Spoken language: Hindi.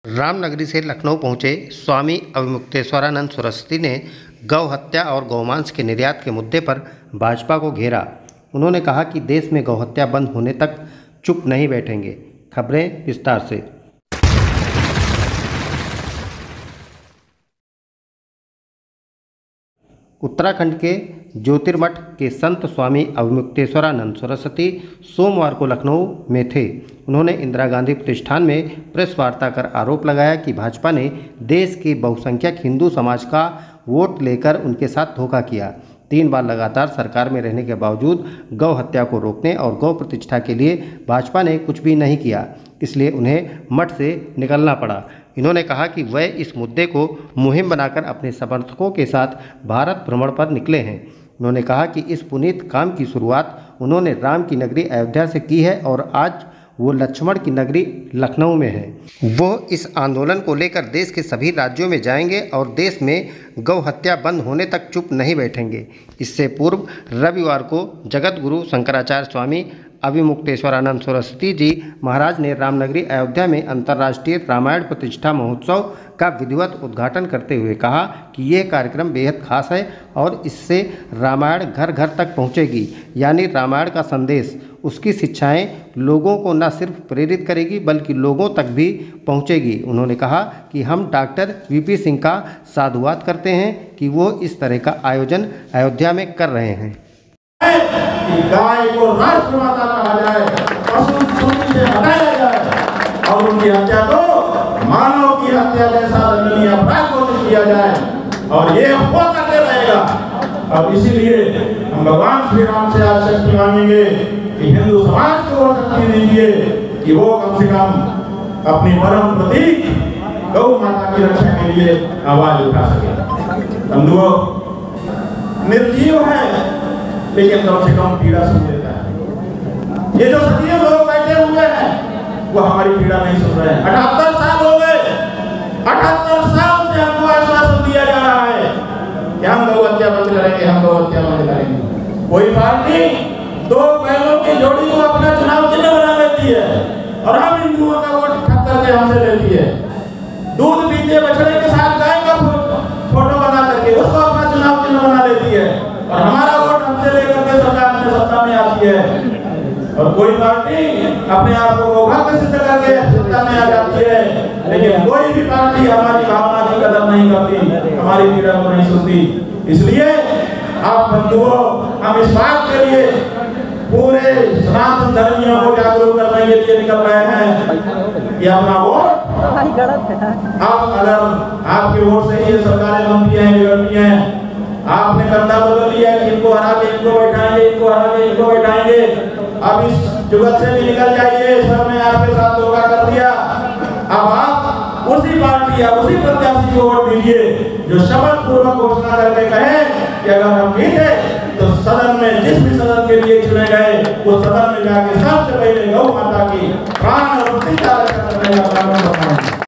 रामनगरी से लखनऊ पहुंचे स्वामी अविमुक्तेश्वरानंद सरस्वती ने गौ हत्या और गौमांस के निर्यात के मुद्दे पर भाजपा को घेरा। उन्होंने कहा कि देश में गौ हत्या बंद होने तक चुप नहीं बैठेंगे। खबरें विस्तार से। उत्तराखंड के ज्योतिर्मठ के संत स्वामी अविमुक्तेश्वरानंद सरस्वती सोमवार को लखनऊ में थे। उन्होंने इंदिरा गांधी प्रतिष्ठान में प्रेस वार्ता कर आरोप लगाया कि भाजपा ने देश के बहुसंख्यक हिंदू समाज का वोट लेकर उनके साथ धोखा किया। 3 बार लगातार सरकार में रहने के बावजूद गौ हत्या को रोकने और गौ प्रतिष्ठा के लिए भाजपा ने कुछ भी नहीं किया, इसलिए उन्हें मठ से निकलना पड़ा। इन्होंने कहा कि वह इस मुद्दे को मुहिम बनाकर अपने समर्थकों के साथ भारत भ्रमण पर निकले हैं। उन्होंने कहा कि इस पुनीत काम की शुरुआत उन्होंने राम की नगरी अयोध्या से की है और आज वो लक्ष्मण की नगरी लखनऊ में है। वो इस आंदोलन को लेकर देश के सभी राज्यों में जाएंगे और देश में गौ हत्या बंद होने तक चुप नहीं बैठेंगे। इससे पूर्व रविवार को जगत गुरु शंकराचार्य स्वामी अविमुक्तेश्वरानंद सरस्वती जी महाराज ने रामनगरी अयोध्या में अंतर्राष्ट्रीय रामायण प्रतिष्ठा महोत्सव का विधिवत उद्घाटन करते हुए कहा कि यह कार्यक्रम बेहद खास है और इससे रामायण घर घर तक पहुंचेगी, यानी रामायण का संदेश, उसकी शिक्षाएं लोगों को न सिर्फ प्रेरित करेगी बल्कि लोगों तक भी पहुंचेगी। उन्होंने कहा कि हम डॉक्टर वीपी सिंह का साधुवाद करते हैं कि वो इस तरह का आयोजन अयोध्या में कर रहे हैं। कि गाय को राष्ट्रमाता कहा जाए, पशु सूची से हटाया जाए और उनकी हत्या को मानव की हत्या जैसा दंडनीय अपराध घोषित किया जाए और ये हो करते रहेगा। और इसीलिए हम भगवान श्री राम से आज शक्ति मांगेंगे कि हिंदू समाज को शक्ति दीजिए कि वो कम से कम अपनी परम प्रतीक गौ माता की रक्षा के लिए आवाज उठा सके। बंधुओं, निर्जीव है लेकिन कम से कम पीड़ा सुन लेता है। ये जो सदियों लोग बैठे हुए हैं वो हमारी पीड़ा नहीं सुन रहे हैं। 78 साल हो गए, 78 साल से हमको आश्वासन दिया जा रहा है कि हम गौ हत्या बंद करेंगे, हम गौ हत्या बंद करेंगे। कोई पार्टी 2 बैलों की जोड़ी को अपना चुनाव चिन्ह बना लेती है और हम हिंदुओं का वोट ठक्कर के हमसे लेती है। दूध पीते बछड़े के साथ गाय का फोटो बना करके उसको अपना चुनाव चिन्ह बना लेती है और हमारा वोट हमसे लेकर के सरकार में सत्ता में आती है। और कोई पार्टी अपने आप को गौरव सिद्ध करके सत्ता में आ जाती है, लेकिन कोई भी पार्टी हमारी भावना की कदर नहीं करती, हमारी पीड़ा को नहीं सुनती। इसलिए आप बंधुओं, हम इस बात के लिए पूरे सनातन धर्मियों को जागरूक करने के लिए निकल रहे हैं कि अपना वोट आप, अगर आपके वोट से ये सरकारें बनती हैं, बिगड़ती हैं, आपने कंधा बदल लिया है कि इनको हरा के इनको बैठाएंगे, इनको हरा के इनको बैठाएंगे, अब इस जुगत से भी निकल जाइए, सर ने आपके साथ धोखा कर दिया। अब आप उसी पार्टी या उसी प्रत्याशी को वोट दीजिए जो शपथ पूर्वक घोषणा करके कहे कि अगर हम जीते तो सदन में, जिस भी सदन के लिए चुने गए, उस सदन में जाके सबसे पहले गौ माता की प्राण और प्रतिष्ठा रक्षा करने का